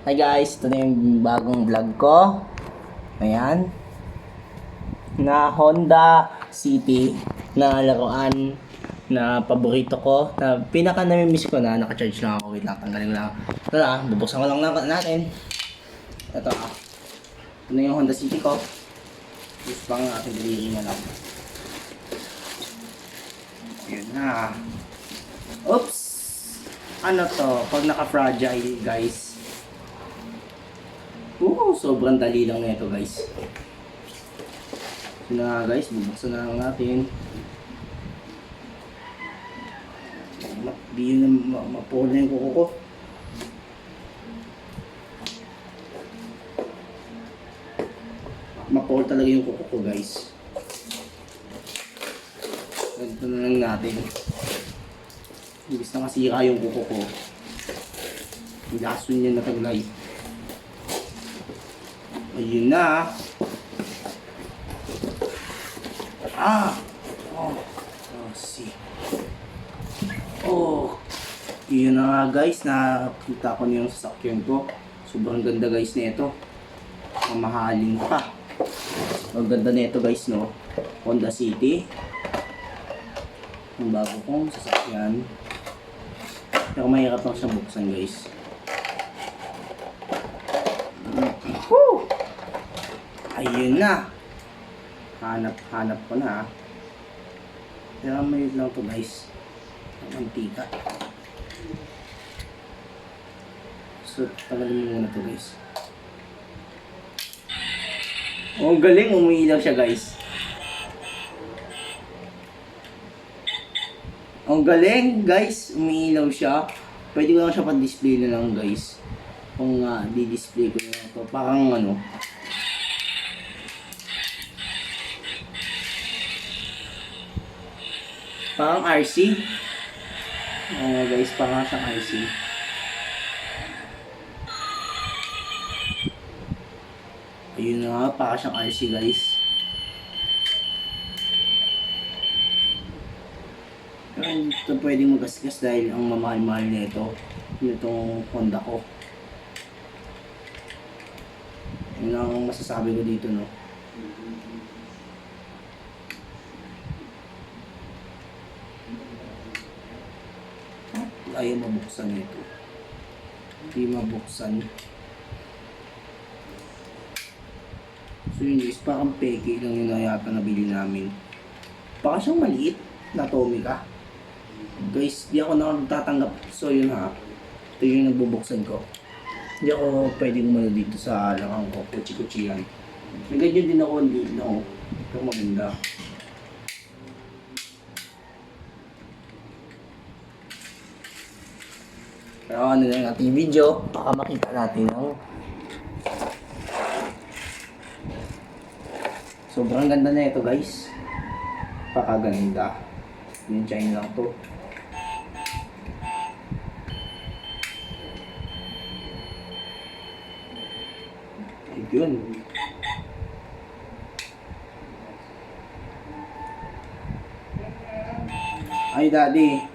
Hi guys, ito na yung bagong vlog ko. Ayan. Na Honda City na laruan na paborito ko. Na pinaka namimiss ko na naka-charge lang ako. Wait lang, tanggalin ko lang. Ito na, bubuksan ko lang natin. Ito ah. Ito na yung Honda City ko. Tapos pang ating daliri na lang. Ayan na. Oops! Ano to? Pag naka-fragile guys. Sobrang dali lang na ito guys. So na guys, bubuksan na lang natin. Di yun na mapuhol na yung kuko ko. Mapuhol talaga yung kuko ko guys. Ganito na lang natin. Imbis na masira yung kuko ko. Lason niya nataglay. Ayun na. See. Yun na nga guys, nakita ko na yung sasakyan ko. Sobrang ganda guys na ito. Mamahalin pa. Ang ganda na ito guys, no? Honda City. Ang bago kong sasakyan. Pero mahirap lang siya buksan guys. Ayun na. Hanap ko na. Pero may lang to guys. Ang mantika. So, tagalin mo muna to guys. Ang galing, umiilaw siya guys. Ang galing guys, umiilaw siya. Pwede ko lang siya pa-display na lang guys. Kung di-display ko na ito. Parang ano. Parang RC. Guys, parang siyang RC. Ayun na nga, parang siyang RC guys. Pero ito pwedeng magasgas dahil ang mamahal-mahal na ito. Itong Honda ko. Yun ang masasabi ko dito, no. Ayaw mabuksan ito. Hindi mabuksan. So yun guys, parang peke lang yun na yata nabili namin. Baka siyang maliit na Tomica. Guys, di ako nagtatanggap. So yun ha. Ito yung nagbubuksan ko. Hindi ako pwedeng umano dito sa lakang ko. Kutsi-kutsihan. May ganyan din ako dito. No? Ito maganda. Pero ano na yung ating video. Baka makita natin ang sobrang ganda na ito guys. Pakaganda. Yung China lang to. Yun. Ay daddy.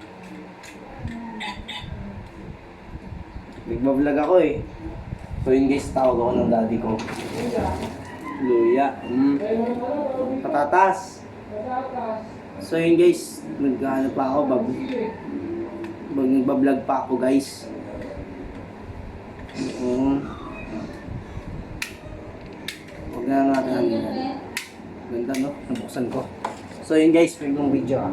Nagbablog ako eh. So yun guys, tawag ako ng daddy ko. Luya. Patatas. So yun guys, naghahanap pa ako nagbablog pa ako guys. Huwag na natin ang ganda no, nabuksan ko. So yun guys, yung video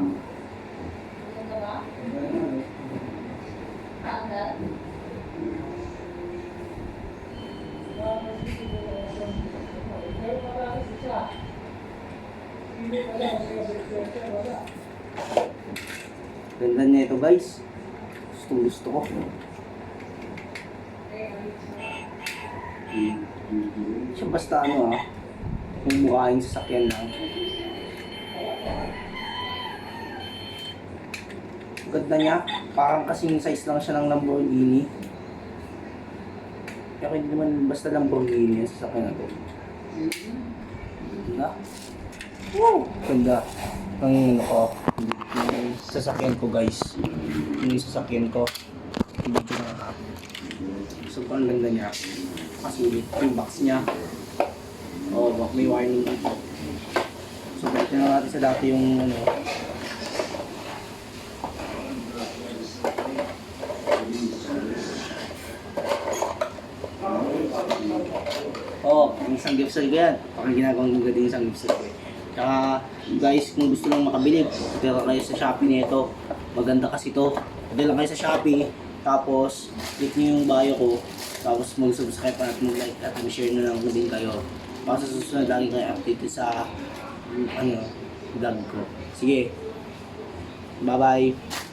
Ganda niya ito guys. Gusto ko. Siya basta ano kung mukhaing sasakyan lang. Ganda niya. Parang kasing size lang siya ng Lamborghini. Kaya hindi naman basta Lamborghini yung sasakyan na ito. Ganda. Ganda. Ang ano ko. Yung sasakyan ko guys. Yung sasakyan ko. Hindi ko na Sobrang ganda niya. Kasulit yung box niya. Oh, may warning dito. So, balik na natin sa dati yung ano. Oh, yung isang gift certificate yan. Parang ginagawang ganda din isang gift certificate. Tsaka, guys, kung gusto lang makabili, punta kayo sa Shopee nito. Maganda kasi to. Punta lang kayo sa Shopee. Tapos, click nyo yung bio ko. Tapos, mag-subscribe pa at mag-like at mag-share na lang din kayo. Para sa susunod, lagi kayo updated sa vlog ko. Sige. Bye-bye.